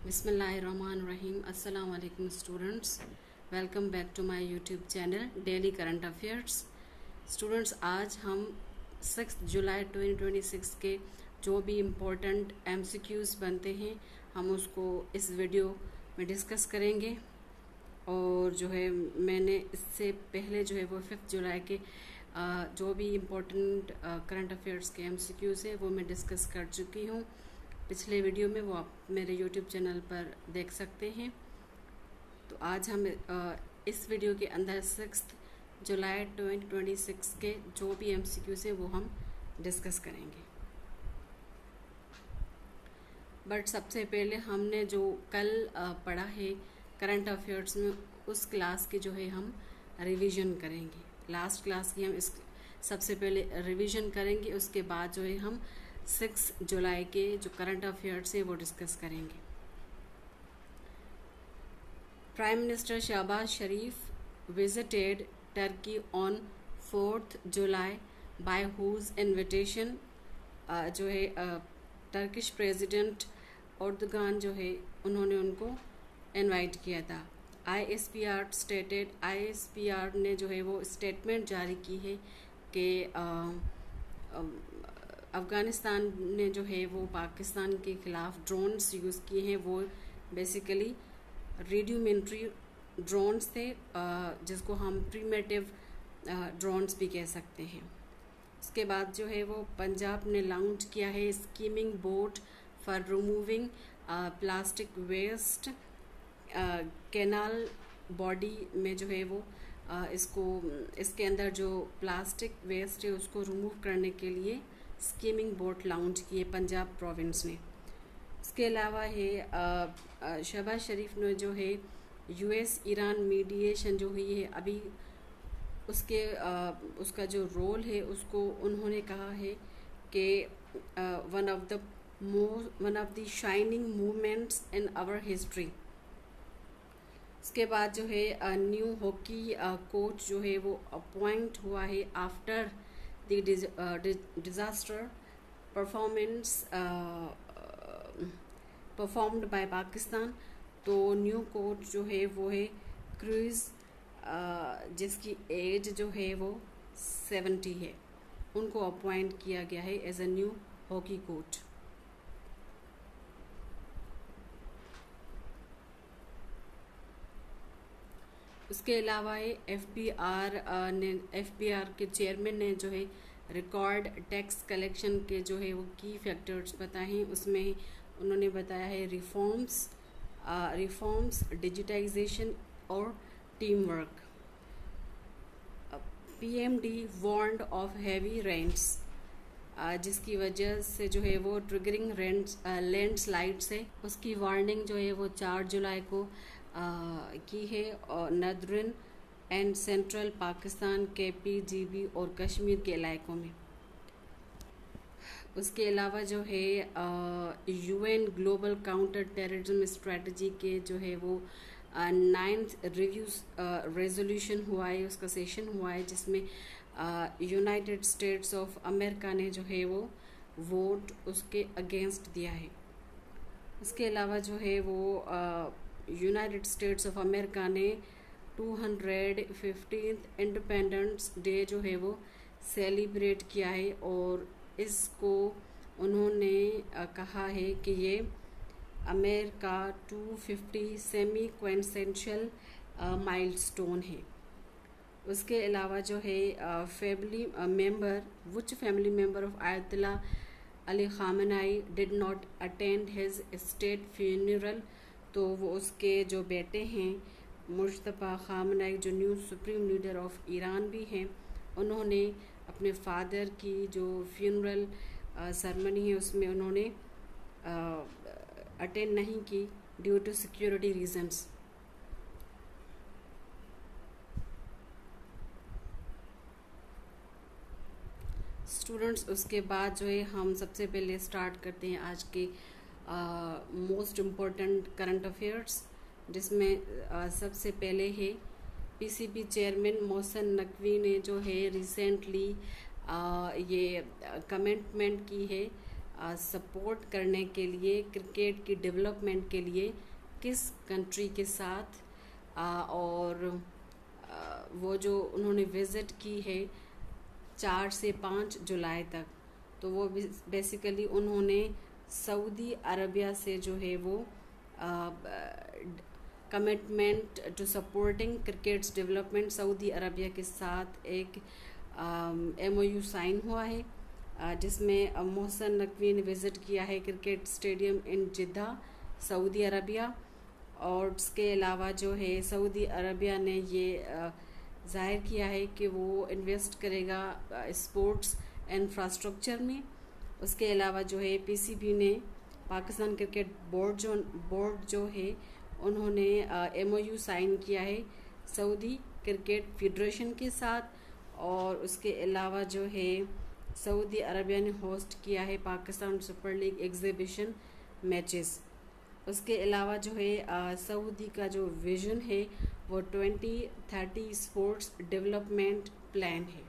बिस्मिल्लाहिर्रहमानिर्रहीम। अस्सलाम वालेकुम students, welcome back to my YouTube channel daily current affairs. Students, आज हम 6 जुलाई 2026 के जो भी इम्पोर्टेंट MCQs बनते हैं हम उसको इस वीडियो में डिस्कस करेंगे। और जो है मैंने इससे पहले जो है वो 5 जुलाई के जो भी इम्पोर्टेंट करंट अफेयर्स के MCQs हैं वो मैं डिस्कस कर चुकी हूँ पिछले वीडियो में, वो आप मेरे यूट्यूब चैनल पर देख सकते हैं। तो आज हम इस वीडियो के अंदर 6 जुलाई 2026 के जो भी MCQs हैं वो हम डिस्कस करेंगे। बट सबसे पहले हमने जो कल पढ़ा है करंट अफेयर्स में उस क्लास की जो है हम रिवीजन करेंगे। लास्ट क्लास की हम इस सबसे पहले रिवीजन करेंगे, उसके बाद जो है हम 6 जुलाई के जो करंट अफेयर्स हैं वो डिस्कस करेंगे। Prime minister Shahbaz Sharif visited Turkey on 4 July by his invitation. जो है टर्किश प्रेसिडेंट एर्दोगान जो है उन्होंने उनको इनवाइट किया था। ISPR स्टेटेड, ISPR ने जो है वो स्टेटमेंट जारी की है कि अफ़गानिस्तान ने जो है वो पाकिस्तान के ख़िलाफ़ ड्रोन्स यूज़ किए हैं। वो बेसिकली रेडियोमेंट्री ड्रोन्स थे, जिसको हम प्रीमेटिव ड्रोन्स भी कह सकते हैं। उसके बाद जो है वो पंजाब ने लॉन्च किया है skimming boat for removing plastic waste. Canal body में जो है वो इसके अंदर जो प्लास्टिक वेस्ट है उसको रिमूव करने के लिए स्कीमिंग बोट लॉन्च की है पंजाब प्रोविंस ने। इसके अलावा है शहबाज शरीफ ने जो है US ईरान मीडिएशन जो हुई है अभी उसका जो रोल है उसको उन्होंने कहा है कि one of the shining movements in our history. इसके बाद जो है न्यू हॉकी कोच जो है वो अपॉइंट हुआ है after the disaster performance performed by Pakistan. तो न्यू कोच जो है वो है क्रूज, जिसकी एज जो है वो 70 है, उनको अपॉइंट किया गया है as a new hockey coach. उसके अलावा FBR के चेयरमैन ने जो है रिकॉर्ड टैक्स कलेक्शन के जो है वो की फैक्टर्स बताए हैं। उसमें उन्होंने बताया है रिफॉर्म्स, डिजिटाइजेशन और team work. PMD warned of heavy rains, जिसकी वजह से जो है वो ट्रिगरिंग लैंडस्लाइड्स है, उसकी वार्निंग जो है वो 4 जुलाई को की है और नदरन एंड सेंट्रल पाकिस्तान के PGB और कश्मीर के इलाकों में। उसके अलावा जो है UN global counter terrorism strategy के जो है वो 9th रिव्यू रेजोल्यूशन हुआ है, उसका सेशन हुआ है, जिसमें यूनाइटेड स्टेट्स ऑफ अमेरिका ने जो है वो वोट उसके अगेंस्ट दिया है। उसके अलावा जो है वो यूनाइटेड स्टेट्स ऑफ अमेरिका ने 215th इंडिपेंडेंस डे जो है वो सेलिब्रेट किया है और इसको उन्होंने कहा है कि ये अमेरिका 250 सेमी क्वेंसेंशियल माइलस्टोन है। उसके अलावा जो है family member of Ayatollah Ali Khamenei did not attend his state funeral. तो वो उसके जो बेटे हैं मुश्तबा खामेनी, जो new supreme leader of Iran भी हैं, उन्होंने अपने फादर की जो फ्यूनरल सेरेमनी है उसमें उन्होंने अटेंड नहीं की due to security reasons. Students, उसके बाद जो है हम सबसे पहले स्टार्ट करते हैं आज के मोस्ट इम्पोर्टेंट करंट अफेयर्स, जिसमें सबसे पहले है PCB चेयरमैन मोहसिन नकवी ने जो है रिसेंटली ये कमिटमेंट की है सपोर्ट करने के लिए, क्रिकेट की डेवलपमेंट के लिए किस कंट्री के साथ और वो जो उन्होंने विज़िट की है 4 से 5 जुलाई तक, तो वो बेसिकली उन्होंने सऊदी अरबिया से जो है वो commitment to supporting cricket's development, Saudi Arabia के साथ एक MOU साइन हुआ है, जिसमें मोहसन नकवी ने विज़िट किया है क्रिकेट स्टेडियम इन जिद्दा, सऊदी अरबिया। और उसके अलावा जो है सऊदी अरबिया ने ये ज़ाहिर किया है कि वो इन्वेस्ट करेगा स्पोर्ट्स इंफ्रास्ट्रक्चर में। उसके अलावा जो है PCB ने, पाकिस्तान क्रिकेट बोर्ड जो है उन्होंने MOU साइन किया है सऊदी क्रिकेट फेडरेशन के साथ। और उसके अलावा जो है सऊदी अरबिया ने होस्ट किया है Pakistan super league exhibition matches. उसके अलावा जो है सऊदी का जो विज़न है वो 2030 स्पोर्ट्स डेवलपमेंट प्लान है।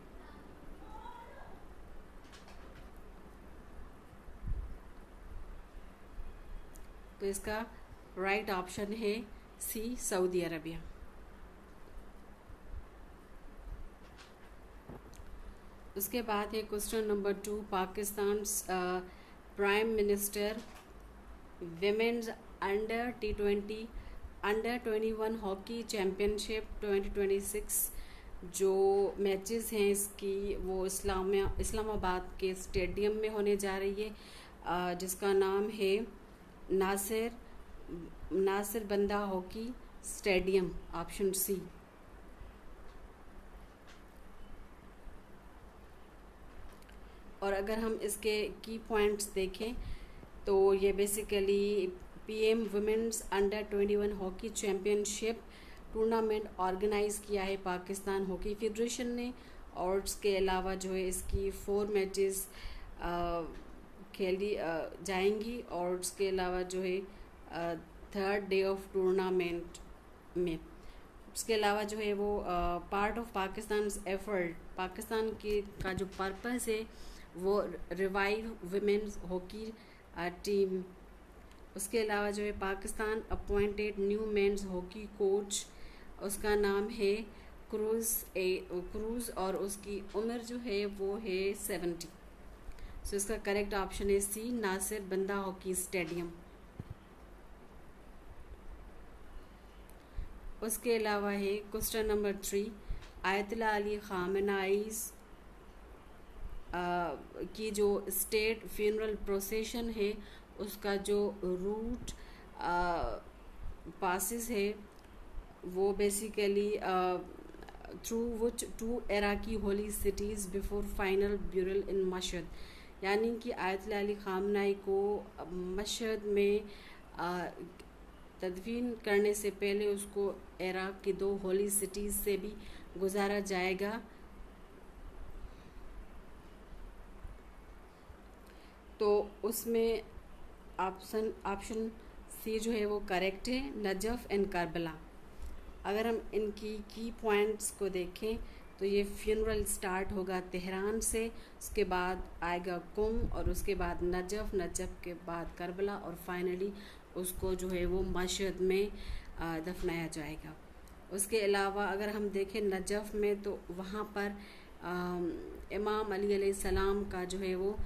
तो इसका राइट ऑप्शन है सी, सऊदी अरबिया। उसके बाद है question number 2, Pakistan prime minister women's under T20 under 21 hockey championship 2026 जो मैचेस हैं इसकी वो इस्लामाबाद के स्टेडियम में होने जा रही है, जिसका नाम है नासिर बंदा हॉकी स्टेडियम, ऑप्शन सी। और अगर हम इसके की पॉइंट्स देखें तो ये basically PM women's under 21 hockey championship tournament organise किया है पाकिस्तान हॉकी फेडरेशन ने। और उसके अलावा जो है इसकी 4 मैचेस खेली जाएंगी। और उसके अलावा जो है 3rd डे ऑफ टूर्नामेंट में, उसके अलावा जो है वो part of Pakistan effort, Pakistan के का जो पर्पस है वो रिवाइव वुमेन्स हॉकी टीम। उसके अलावा जो है Pakistan appointed new men's hockey coach, उसका नाम है क्रूज और उसकी उम्र जो है वो है 70। सो इसका करेक्ट ऑप्शन है सी, नासिर बंदा हॉकी स्टेडियम। उसके अलावा है question number 3, Ayatollah Ali Khamenei की जो स्टेट फ्यूनरल प्रोसेशन है उसका जो रूट पासिस है वो basically through which 2 Iraqi holy cities before final burial in Mashhad, यानी कि आयतुल्लाह अली खामेनेई को मशहद में तदफीन करने से पहले उसको इराक की 2 होली सिटीज़ से भी गुजारा जाएगा। तो उसमें ऑप्शन सी जो है वो करेक्ट है, नजफ़ एंड करबला। अगर हम इनकी की पॉइंट्स को देखें तो ये फ्यूनरल स्टार्ट होगा तेहरान से, उसके बाद आएगा कुम और उसके बाद नजफ़ के बाद करबला और फाइनली उसको जो है वो मशहद में दफनाया जाएगा। उसके अलावा अगर हम देखें नजफ़ में तो वहाँ पर इमाम अली अलैहिस्सलाम का जो है वो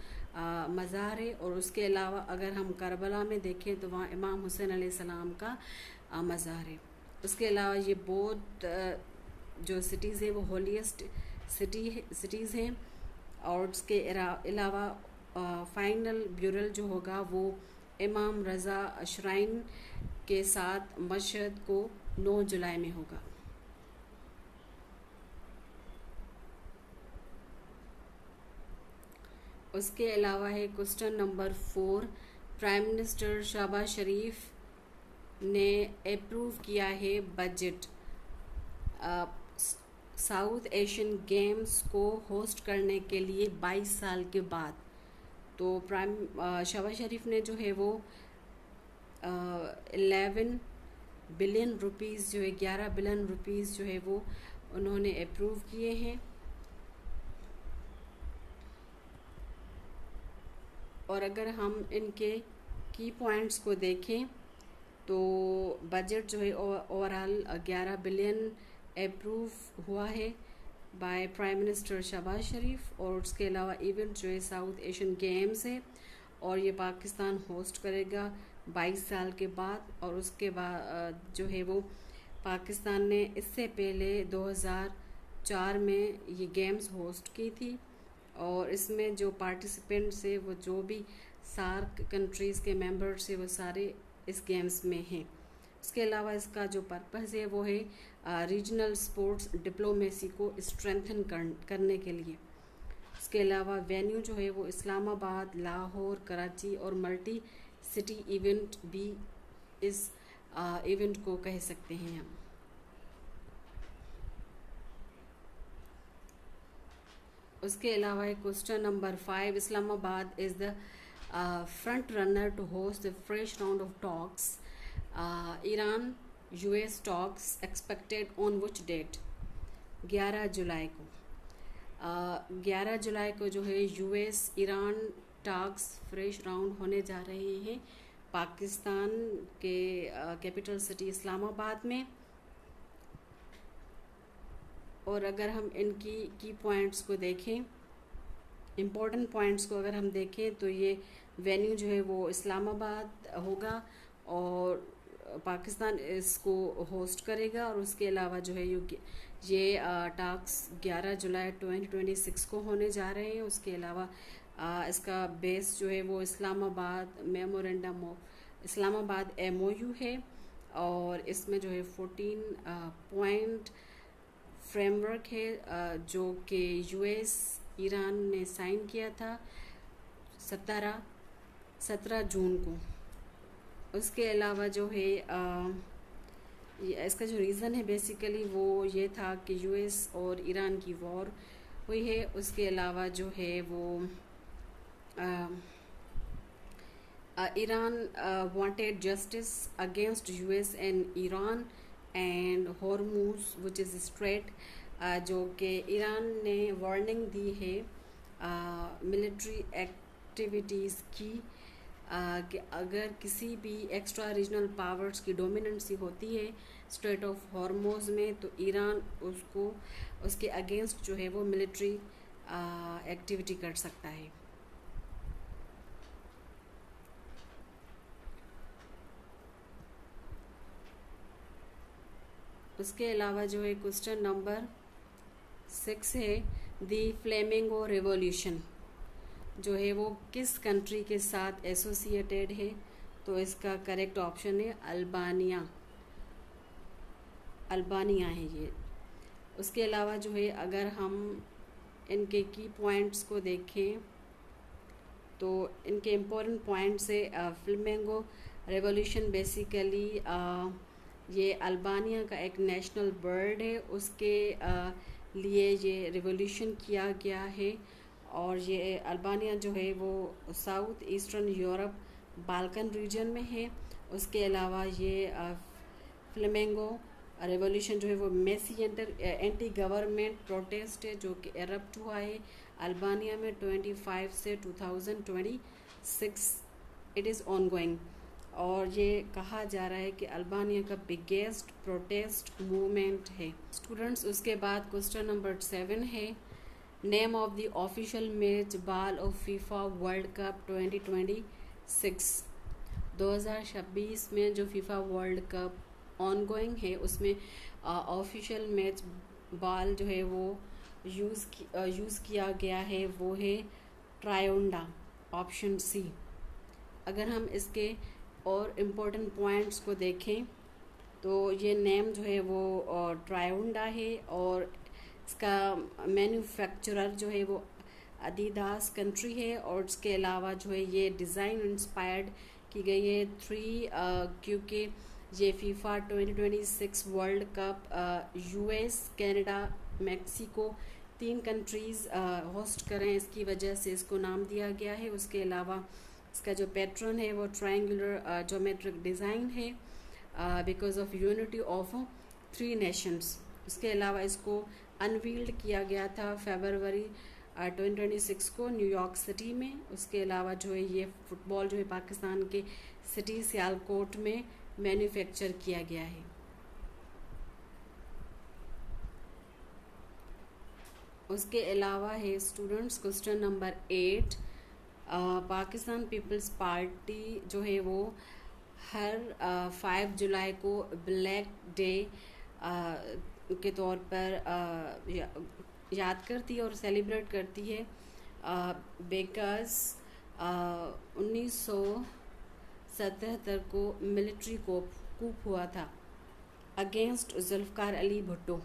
मज़ार है। और उसके अलावा अगर हम करबला में देखें तो वहाँ इमाम हुसैन अलैहिस्सलाम का मज़ार है। उसके अलावा ये बोथ जो सिटीज़ है वो होलीएस्ट सिटीज़ हैं। और उसके अलावा फाइनल ब्यूरल जो होगा वो इमाम रज़ा श्राइन के साथ मशहद को 9 जुलाई में होगा। उसके अलावा है question number 4, prime minister Shahbaz Sharif ने अप्रूव किया है बजट साउथ एशियन गेम्स को होस्ट करने के लिए 22 साल के बाद। तो शहबाज शरीफ ने जो है वो 11 बिलियन रुपीज़ जो है 11 बिलियन रुपीज़ जो है वो उन्होंने अप्रूव किए हैं। और अगर हम इनके की पॉइंट्स को देखें तो बजट जो है ओवरऑल 11 बिलियन अप्रूव हुआ है बाय प्राइम मिनिस्टर शहबाज शरीफ। और उसके अलावा इवेंट जो है साउथ एशियन गेम्स है और ये पाकिस्तान होस्ट करेगा 22 साल के बाद। और उसके बाद जो है वो पाकिस्तान ने इससे पहले 2004 में ये गेम्स होस्ट की थी और इसमें जो पार्टिसिपेंट्स है वो जो भी सार्क कंट्रीज़ के मेंबर्स है वो सारे इस गेम्स में हैं। इसके अलावा इसका जो पर्पस है वो है रीजनल स्पोर्ट्स डिप्लोमेसी को स्ट्रेंथन करने के लिए। इसके अलावा वेन्यू जो है वो इस्लामाबाद, लाहौर, कराची और मल्टी सिटी इवेंट भी इस इवेंट को कह सकते हैं हम। उसके अलावा question number 5, Islamabad is the front runner to host the fresh round of talks. Iran-US talks expected on which date? 11 जुलाई को। 11 जुलाई को जो है US Iran talks fresh round होने जा रहे हैं पाकिस्तान के कैपिटल सिटी इस्लामाबाद में। और अगर हम इनकी की पॉइंट्स को देखें, इम्पोर्टेंट पॉइंट्स को अगर हम देखें तो ये वेन्यू जो है वो इस्लामाबाद होगा और पाकिस्तान इसको होस्ट करेगा। और उसके अलावा जो है ये टॉक्स 11 जुलाई 2026 को होने जा रहे हैं। उसके अलावा इसका बेस जो है वो Islamabad memorandum of Islamabad MOU है और इसमें जो है 14 पॉइंट फ्रेमवर्क है जो कि US ईरान ने साइन किया था 17 जून को। उसके अलावा जो है इसका जो रीज़न है बेसिकली वो ये था कि US और ईरान की वॉर हुई है। उसके अलावा जो है वो Iran wanted justice against US and Iran and Hormuz which is straight, जो कि ईरान ने वार्निंग दी है मिलिट्री एक्टिविटीज़ की कि अगर किसी भी एक्स्ट्रा रीजनल पावर्स की डोमिनेंसी होती है स्ट्रेट ऑफ हॉर्मोज में तो ईरान उसके अगेंस्ट जो है वो मिलिट्री एक्टिविटी कर सकता है। उसके अलावा जो है क्वेश्चन नंबर 6 है दी फ्लेमिंगो रिवॉल्यूशन जो है वो किस कंट्री के साथ एसोसिएटेड है? तो इसका करेक्ट ऑप्शन है अल्बानिया है ये। उसके अलावा जो है अगर हम इनके की पॉइंट्स को देखें तो इनके इम्पोर्टेंट पॉइंट्स है फ्लेमिंगो रिवॉल्यूशन बेसिकली ये अल्बानिया का एक नेशनल बर्ड है, उसके लिए ये रिवॉल्यूशन किया गया है। और ये अल्बानिया जो है वो south eastern Europe Balkan reason में है। उसके अलावा ये फ्लेमिंगो रिवॉल्यूशन जो है वो मेसी एंटी गवर्नमेंट प्रोटेस्ट है जो कि एरप्ट हुआ है अल्बानिया में 25 से 2026 इट इज़ ऑनगोइंग। और ये कहा जा रहा है कि अल्बानिया का बिगेस्ट प्रोटेस्ट मूवमेंट है। स्टूडेंट्स उसके बाद क्वेश्चन नंबर 7 है name of the official match ball of FIFA world cup 2026। 2026 में जो फीफा वर्ल्ड कप ऑनगोइंग है उसमें ऑफिशियल मैच बॉल जो है वो यूज़ किया गया है वो है ट्रायोंडा, ऑप्शन सी। अगर हम इसके और इम्पोर्टेंट पॉइंट्स को देखें तो ये नेम जो है वो ट्रायोंडा है और इसका मैन्युफैक्चरर जो है वो अदीदास कंट्री है। और इसके अलावा जो है ये डिज़ाइन इंस्पायर्ड की गई है क्योंकि ये FIFA 2026 world cup US, Canada, Mexico 3 countries host करें, इसकी वजह से इसको नाम दिया गया है। उसके अलावा इसका जो पैटर्न है वो ट्रायंगुलर ज्योमेट्रिक डिज़ाइन है because of unity of 3 Nations. इसके अलावा इसको अनवील्ड किया गया था फरवरी 2026 को न्यूयॉर्क सिटी में। उसके अलावा जो है ये फुटबॉल जो है पाकिस्तान के सिटी सियालकोट में मैन्युफैक्चर किया गया है। उसके अलावा है students question number 8, Pakistan Peoples Party जो है वो हर 5 जुलाई को ब्लैक डे के तौर पर याद करती है और सेलिब्रेट करती है, बिकॉज 1977 को मिलिट्री कूप हुआ था अगेंस्ट जुल्फ़िकार अली भुट्टो।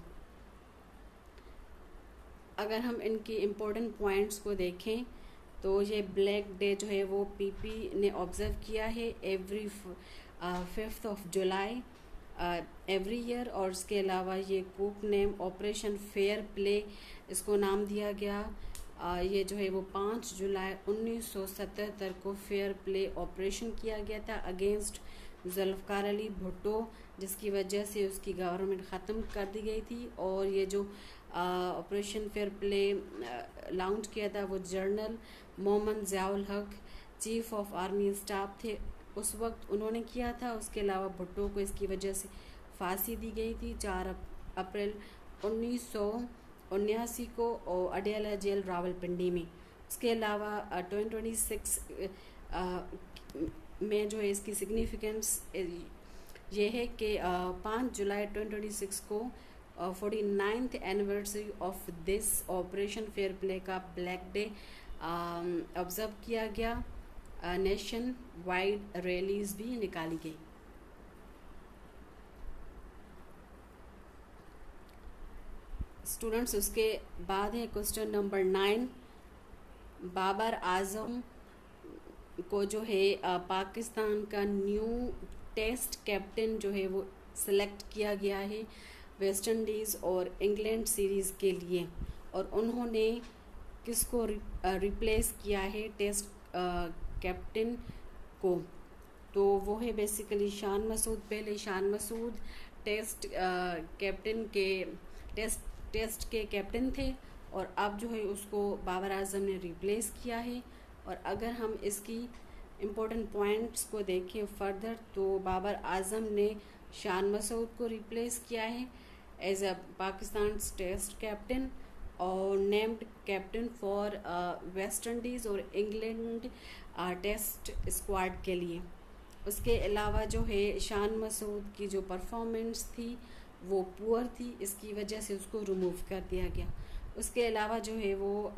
अगर हम इनकी इम्पोर्टेंट पॉइंट्स को देखें तो ये ब्लैक डे जो है वो पीपी ने ऑब्ज़र्व किया है every 5th of July every year. और उसके अलावा ये कूप नेम ऑपरेशन फेयर प्ले इसको नाम दिया गया। ये जो है वो 5 जुलाई 1977 को फेयर प्ले ऑपरेशन किया गया था अगेंस्ट जुल्फ़िकार अली भुट्टो, जिसकी वजह से उसकी गवर्नमेंट ख़त्म कर दी गई थी। और ये जो ऑपरेशन फेयर प्ले लॉन्च किया था वो जनरल मोहम्मद ज़ियाउल हक चीफ ऑफ आर्मी स्टाफ थे उस वक्त, उन्होंने किया था। उसके अलावा भुट्टो को इसकी वजह से फांसी दी गई थी 4 अप्रैल 1979 को और अडयाला जेल रावलपिंडी में। उसके अलावा 2026 में जो है इसकी सिग्निफिकेंस ये है कि 5 जुलाई 2026 को 49th anniversary of this operation fair play का ब्लैक डे ऑब्जर्व किया गया। नेशन वाइड रैलीज भी निकाली गई। स्टूडेंट्स उसके बाद है क्वेश्चन नंबर 9, बाबर आजम को जो है पाकिस्तान का न्यू टेस्ट कैप्टन जो है वो सिलेक्ट किया गया है वेस्ट इंडीज़ और इंग्लैंड सीरीज़ के लिए। और उन्होंने किसको रिप्लेस किया है टेस्ट कैप्टन को, तो वो है बेसिकली शान मसूद। पहले शान मसूद टेस्ट कैप्टन के टेस्ट के कैप्टन थे और अब जो है उसको बाबर आजम ने रिप्लेस किया है। और अगर हम इसकी इम्पोर्टेंट पॉइंट्स को देखें फर्दर तो बाबर आजम ने शान मसूद को रिप्लेस किया है as a Pakistan test captain और named captain for West Indies और इंग्लैंड टेस्ट स्क्वाड के लिए। उसके अलावा जो है शान मसूद की जो परफॉर्मेंस थी वो पुअर थी, इसकी वजह से उसको रिमूव कर दिया गया। उसके अलावा जो है वो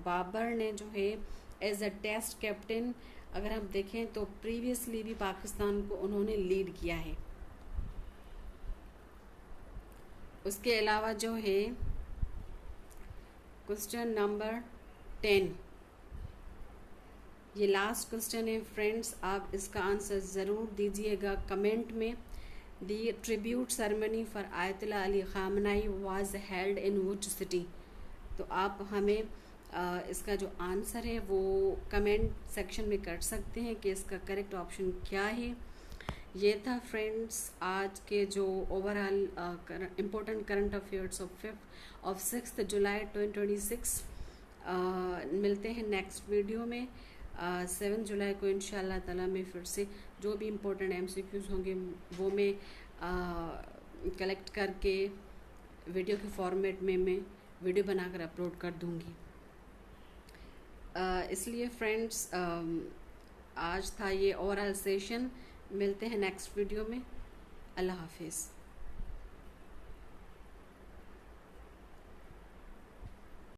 बाबर ने जो है एज अ टेस्ट कैप्टन अगर हम देखें तो प्रीवियसली भी पाकिस्तान को उन्होंने लीड किया है। उसके अलावा जो है क्वेश्चन नंबर 10, ये लास्ट क्वेश्चन है फ्रेंड्स, आप इसका आंसर ज़रूर दीजिएगा कमेंट में। The tribute ceremony for Ayatollah Ali Khamenei was held in which city. तो आप हमें इसका जो आंसर है वो कमेंट सेक्शन में कर सकते हैं कि इसका करेक्ट ऑप्शन क्या है। ये था फ्रेंड्स आज के जो overall important current affairs of 6 जुलाई 2026। मिलते हैं नेक्स्ट वीडियो में 7 जुलाई को इंशाल्लाह ताला में फिर से जो भी इम्पोर्टेंट MCQs होंगे वो मैं कलेक्ट करके वीडियो के फॉर्मेट में मैं वीडियो बनाकर अपलोड कर दूँगी। इसलिए फ्रेंड्स आज था ये ओवरऑल सेशन। मिलते हैं नेक्स्ट वीडियो में। अल्लाह हाफिज़।